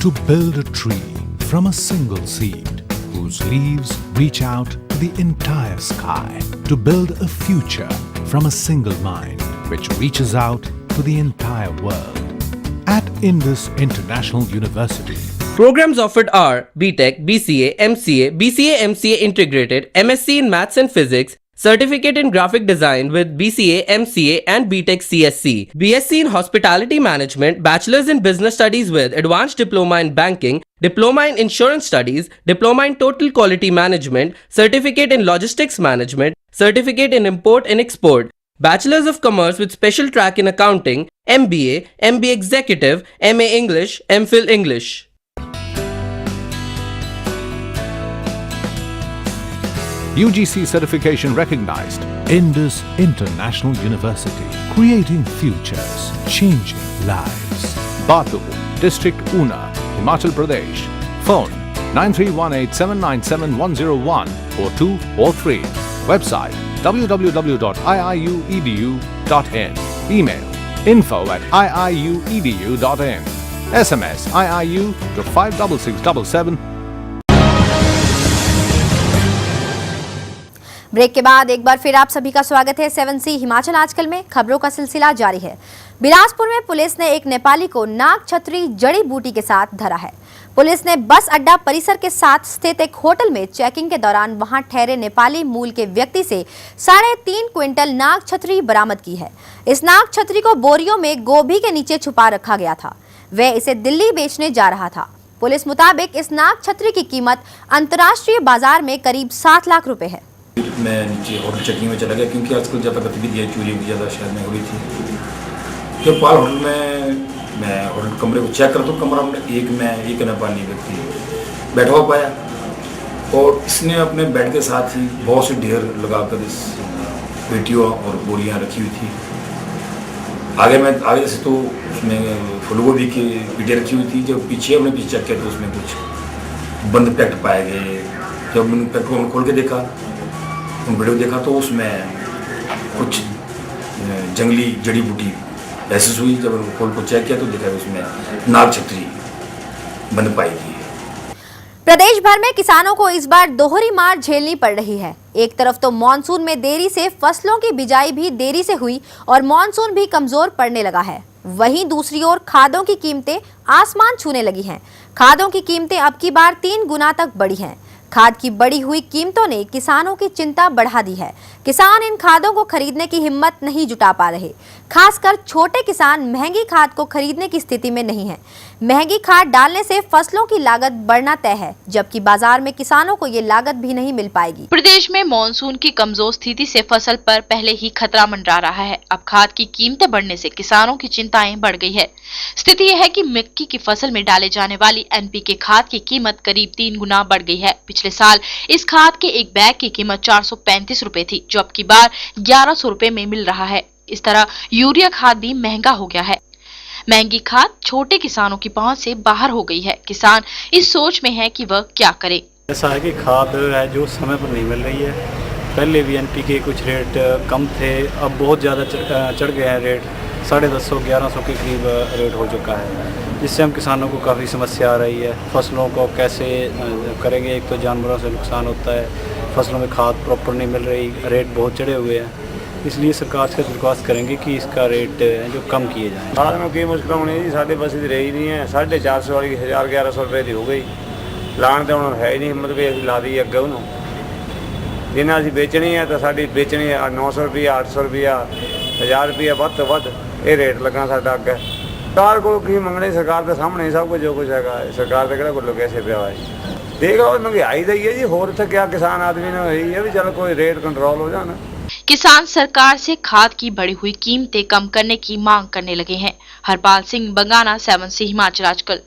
to build a tree from a single seed whose leaves reach out to the entire sky, to build a future from a single mind which reaches out to the entire world. At Indus International University, programs offered are BTech, BCA, MCA, BCA MCA Integrated, MSc in Maths and Physics, Certificate in Graphic Design with BCA, MCA and BTech CSC, BSc in Hospitality Management, Bachelor's in Business Studies with Advanced Diploma in Banking, Diploma in Insurance Studies, Diploma in Total Quality Management, Certificate in Logistics Management, Certificate in Import and Export, Bachelor's of Commerce with Special Track in Accounting, MBA, MBA Executive, MA English, MPhil English. UGC certification recognized. Indus International University, creating futures, changing lives. Batu, District Una, Himachal Pradesh. Phone 9318797101 or 2 or 3. Website www.iiuedu.in. Email info@iiuedu.in. SMS IIU to 56677. Break के बाद एक बार फिर आप सभी का स्वागत है 7C Himachal आजकल में। खबरों का सिलसिला जारी है। बिलासपुर में पुलिस ने एक नेपाली को नाग छतरी जड़ी बूटी के साथ धरा है। पुलिस ने बस अड्डा परिसर के साथ स्थित एक होटल में चेकिंग के दौरान वहां ठहरे नेपाली मूल के व्यक्ति से 3.5 क्विंटल नाग छतरी बरामद की है। इस नाग छतरी को बोरियों में गोभी के नीचे छुपा रखा गया था। वह इसे दिल्ली बेचने जा रहा था। पुलिस मुताबिक इस नाग छतरी की कीमत अंतर्राष्ट्रीय बाजार में करीब 7 लाख रुपए है। मैं नीचे होटल चेकिंग में चला गया क्योंकि आजकल ज़्यादा गतिविधियाँ चोरी की ज़्यादा शहर में हो रही थी। तो पाल होटल में मैं होटल कमरे को चेक करता हूँ। कमरा में एक नेपाली व्यक्ति बैठा हुआ पाया और इसने अपने बेड के साथ ही बहुत से ढेर लगाकर इस पेटियों और बोरियाँ रखी हुई थी। आगे से तो उसमें फूलगोभी की पेटियाँ रखी हुई थी। जब हमने पीछे चेक किया तो उसमें कुछ बंद पैकेट पाए गए। जब मैंने पैकेट को खोल के देखा, वीडियो देखा तो उसमें कुछ जंगली जड़ी बूटी महसूस हुई। जब खोल को चेक किया तो देखा उसमें नाग छतरी बंद पाई गई। प्रदेश भर में किसानों को इस बार दोहरी मार झेलनी पड़ रही है। एक तरफ तो मॉनसून में देरी से फसलों की बिजाई भी देरी से हुई और मॉनसून भी कमजोर पड़ने लगा है। वहीं दूसरी ओर खादों की कीमतें आसमान छूने लगी हैं। खादों की कीमतें अब की बार 3 गुना तक बढ़ी हैं। खाद की बढ़ी हुई कीमतों ने किसानों की चिंता बढ़ा दी है। किसान इन खादों को खरीदने की हिम्मत नहीं जुटा पा रहे। खासकर छोटे किसान महंगी खाद को खरीदने की स्थिति में नहीं है। महंगी खाद डालने से फसलों की लागत बढ़ना तय है, जबकि बाजार में किसानों को ये लागत भी नहीं मिल पाएगी। प्रदेश में मॉनसून की कमजोर स्थिति से फसल पर पहले ही खतरा मंडरा रहा है। अब खाद की कीमतें बढ़ने से किसानों की चिंताएं बढ़ गई है। स्थिति यह है कि मक्की की फसल में डाले जाने वाली NPK खाद की कीमत करीब 3 गुना बढ़ गई है। पिछले साल इस खाद के एक बैग की कीमत 435 रुपए थी, जो अब की बार 1100 रुपए में मिल रहा है। इस तरह यूरिया खाद भी महंगा हो गया है। महंगी खाद छोटे किसानों की पहुंच से बाहर हो गई है। किसान इस सोच में है कि वह क्या करे। ऐसा है कि खाद है जो समय पर नहीं मिल रही है। पहले भी NPK कुछ रेट कम थे, अब बहुत ज़्यादा चढ़ गया है रेट। 1150-1100 के करीब रेट हो चुका है, जिससे हम किसानों को काफ़ी समस्या आ रही है। फसलों को कैसे करेंगे, एक तो जानवरों से नुकसान होता है, फसलों में खाद प्रॉपर नहीं मिल रही, रेट बहुत चढ़े हुए हैं। इसलिए सरकार से दरख्वास्त करेंगे कि इसका रेट जो कम किए जाए। खाद की मुश्किल होनी जी, साढ़े बस रही नहीं है। 450 वाली 1100 रुपए की हो गई। लाने तो हम है ही नहीं, मतलब अभी ला दी अगे उन्होंने जिन्हें अभी बेचनी है तो साड़ी बेचनी है 900 रुपया, 800 रुपया, 1000 रुपया वध तो वध ये रेट लगना साडा अगे। सरकार को की मंगनी, सरकार के सामने सब कुछ जो कुछ है। सरकार के को कैसे पिया है देखो, महंगाई दी है जी। होर तो क्या किसान आदमी ने यही है भी चलो कोई रेट कंट्रोल हो जाना। किसान सरकार से खाद की बढ़ी हुई कीमतें कम करने की मांग करने लगे हैं। हरपाल सिंह बंगाना, 7C हिमाचल आजकल।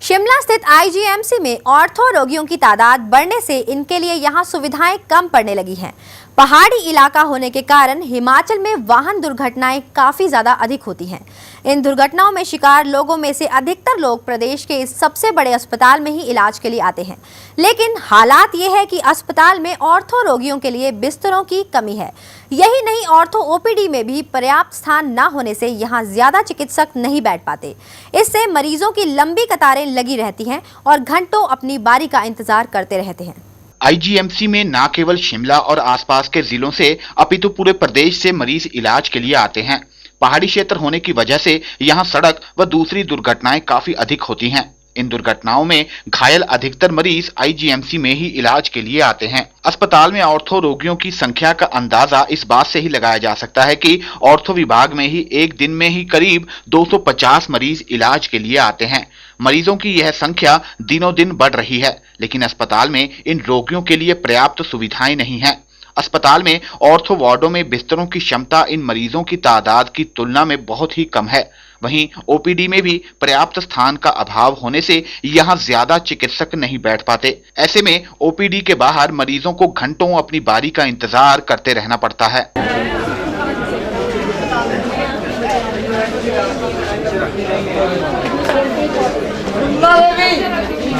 शिमला स्थित IGMC में ऑर्थो रोगियों की तादाद बढ़ने से इनके लिए यहां सुविधाएं कम पड़ने लगी हैं। पहाड़ी इलाका होने के कारण हिमाचल में वाहन दुर्घटनाएं काफी ज्यादा अधिक होती हैं। इन दुर्घटनाओं में शिकार लोगों में से अधिकतर लोग प्रदेश के इस सबसे बड़े अस्पताल में ही इलाज के लिए आते हैं, लेकिन हालात ये है कि अस्पताल में ऑर्थो रोगियों के लिए बिस्तरों की कमी है। यही नहीं, ऑर्थो ओपीडी में भी पर्याप्त स्थान न होने से यहाँ ज्यादा चिकित्सक नहीं बैठ पाते। इससे मरीजों की लंबी कतारें लगी रहती हैं और घंटों अपनी बारी का इंतजार करते रहते हैं। आईजीएमसी में न केवल शिमला और आसपास के जिलों से अपितु पूरे प्रदेश से मरीज इलाज के लिए आते हैं। पहाड़ी क्षेत्र होने की वजह से यहाँ सड़क व दूसरी दुर्घटनाएं काफी अधिक होती हैं। इन दुर्घटनाओं में घायल अधिकतर मरीज आईजीएमसी में ही इलाज के लिए आते हैं। अस्पताल में ऑर्थो रोगियों की संख्या का अंदाजा इस बात से ही लगाया जा सकता है कि ऑर्थो विभाग में ही एक दिन में ही करीब 250 मरीज इलाज के लिए आते हैं। मरीजों की यह संख्या दिनों दिन बढ़ रही है, लेकिन अस्पताल में इन रोगियों के लिए पर्याप्त सुविधाएं नहीं हैं। अस्पताल में ऑर्थो वार्डों में बिस्तरों की क्षमता इन मरीजों की तादाद की तुलना में बहुत ही कम है। वहीं ओपीडी में भी पर्याप्त स्थान का अभाव होने से यहां ज्यादा चिकित्सक नहीं बैठ पाते। ऐसे में ओपीडी के बाहर मरीजों को घंटों अपनी बारी का इंतजार करते रहना पड़ता है।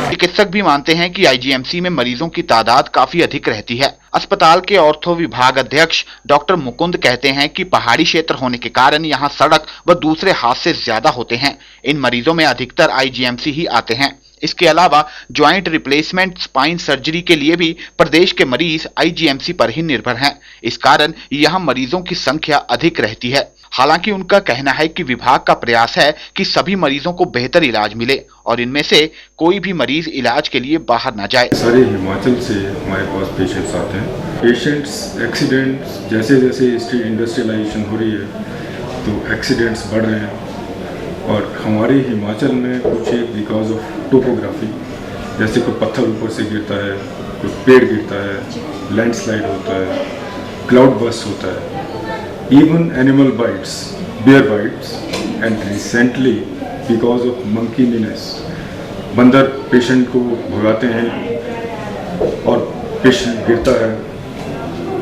चिकित्सक भी मानते हैं कि आईजीएमसी में मरीजों की तादाद काफी अधिक रहती है। अस्पताल के ऑर्थो विभाग अध्यक्ष डॉक्टर मुकुंद कहते हैं कि पहाड़ी क्षेत्र होने के कारण यहाँ सड़क व दूसरे हादसे ज्यादा होते हैं। इन मरीजों में अधिकतर आईजीएमसी ही आते हैं। इसके अलावा ज्वाइंट रिप्लेसमेंट, स्पाइन सर्जरी के लिए भी प्रदेश के मरीज आईजीएमसी पर ही निर्भर हैं। इस कारण यहाँ मरीजों की संख्या अधिक रहती है। हालांकि उनका कहना है कि विभाग का प्रयास है कि सभी मरीजों को बेहतर इलाज मिले और इनमें से कोई भी मरीज इलाज के लिए बाहर न जाए। सारे हिमाचल से हमारे पास पेशेंट्स आते हैं। पेशेंट्स एक्सीडेंट्स जैसे जैसे इंडस्ट्रियलाइजेशन हो रही है तो एक्सीडेंट्स बढ़ रहे हैं और हमारे हिमाचल में कुछ एक बिकॉज ऑफ टोपोग्राफी, जैसे कोई पत्थर ऊपर से गिरता है, कोई पेड़ गिरता है, लैंडस्लाइड होता है, क्लाउड बस्ट होता है, even animal bites, bear bites, and recently because of monkey menace, बंदर पेशेंट को भगाते हैं और पेशेंट गिरता है,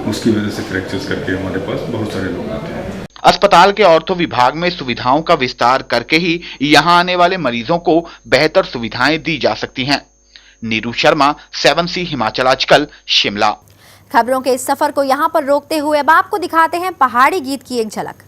उसकी वजह से फ्रैक्चर्स करके हमारे पास बहुत सारे लोग आते हैं। अस्पताल के ऑर्थो विभाग में सुविधाओं का विस्तार करके ही यहाँ आने वाले मरीजों को बेहतर सुविधाएं दी जा सकती हैं। नीरू शर्मा, 7C हिमाचल आजकल, शिमला। खबरों के इस सफर को यहाँ पर रोकते हुए अब आपको दिखाते हैं पहाड़ी गीत की एक झलक।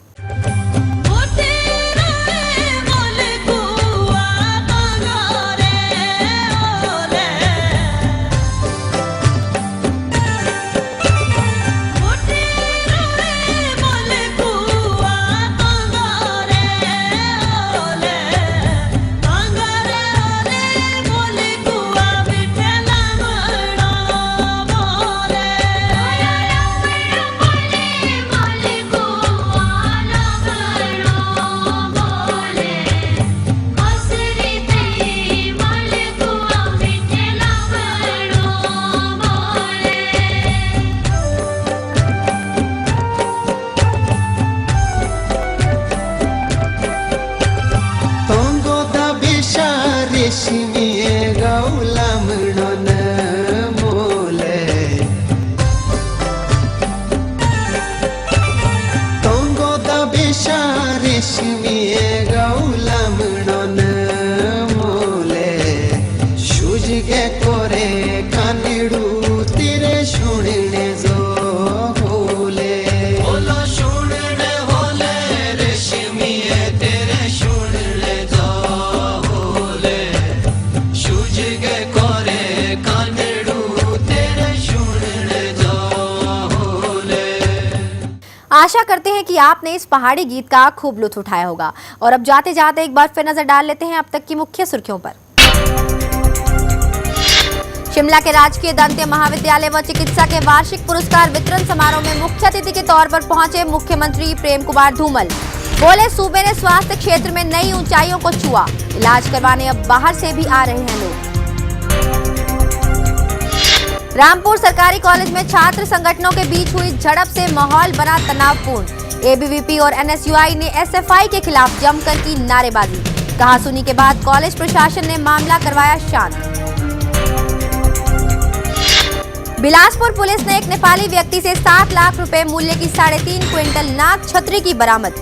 आशा करते हैं कि आपने इस पहाड़ी गीत का खूब लुत्फ उठाया होगा। और अब जाते जाते एक बार फिर नजर डाल लेते हैं अब तक की मुख्य सुर्खियों पर। शिमला के राजकीय दंत महाविद्यालय व चिकित्सा के वार्षिक पुरस्कार वितरण समारोह में मुख्य अतिथि के तौर पर पहुंचे मुख्यमंत्री प्रेम कुमार धूमल। बोले, सूबे ने स्वास्थ्य क्षेत्र में नई ऊंचाइयों को छुआ, इलाज करवाने अब बाहर से भी आ रहे हैं लोग। रामपुर सरकारी कॉलेज में छात्र संगठनों के बीच हुई झड़प से माहौल बना तनावपूर्ण। एबीवीपी और एनएसयूआई ने एसएफआई के खिलाफ जमकर की नारेबाजी। कहासुनी के बाद कॉलेज प्रशासन ने मामला करवाया शांत। बिलासपुर पुलिस ने एक नेपाली व्यक्ति से 7 लाख रुपए मूल्य की 3.5 क्विंटल नाग छतरी की बरामद।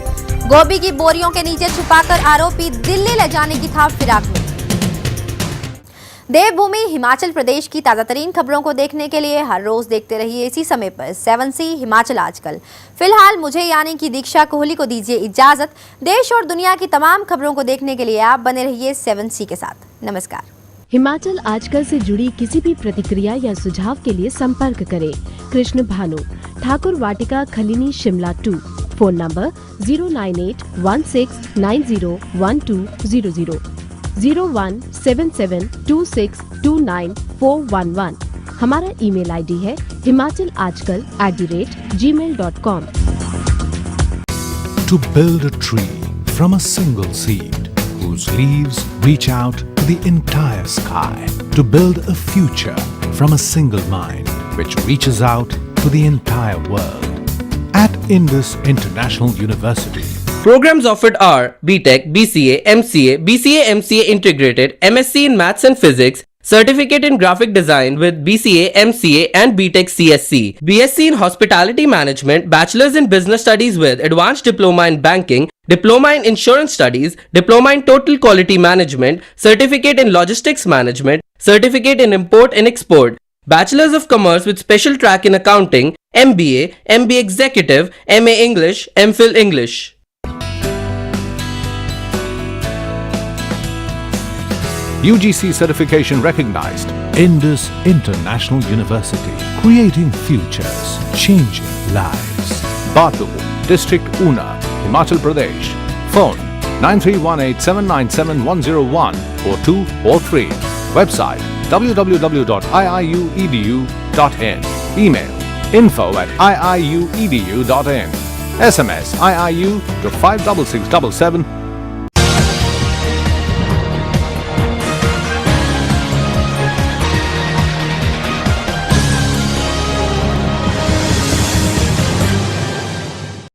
गोभी की बोरियों के नीचे छुपाकर आरोपी दिल्ली ले जाने की था फिराक में। देवभूमि हिमाचल प्रदेश की ताजा तरीन खबरों को देखने के लिए हर रोज देखते रहिए इसी समय पर 7C हिमाचल आजकल। फिलहाल मुझे यानी कि दीक्षा कोहली को दीजिए इजाजत। देश और दुनिया की तमाम खबरों को देखने के लिए आप बने रहिए 7C के साथ। नमस्कार। हिमाचल आजकल से जुड़ी किसी भी प्रतिक्रिया या सुझाव के लिए संपर्क करें कृष्ण भानु, ठाकुर वाटिका, खलीनी, शिमला 2। Phone number 09816901200, 017726294111। हमारा ईमेल आईडी है himachalajkal@gmail.com। To build a tree from a single seed whose leaves reach out to the entire sky. To build a future from a single mind which reaches out to the entire world. At Indus International University. Programs offered are BTech, BCA, MCA, BCA MCA Integrated, MSc in Maths and Physics, Certificate in Graphic Design with BCA, MCA and BTech CSC, BSc in Hospitality Management, Bachelor's in Business Studies with Advanced Diploma in Banking, Diploma in Insurance Studies, Diploma in Total Quality Management, Certificate in Logistics Management, Certificate in Import and Export, Bachelor's of Commerce with Special Track in Accounting, MBA, MBA Executive, MA English, MPhil English. UGC certification recognized. Indus International University. Creating futures. Changing lives. Batu, District Una, Himachal Pradesh. Phone 9318797101 or 2 or 3. Website www.iiuedu.in. Email info@iiuedu.in. SMS IIU to 56677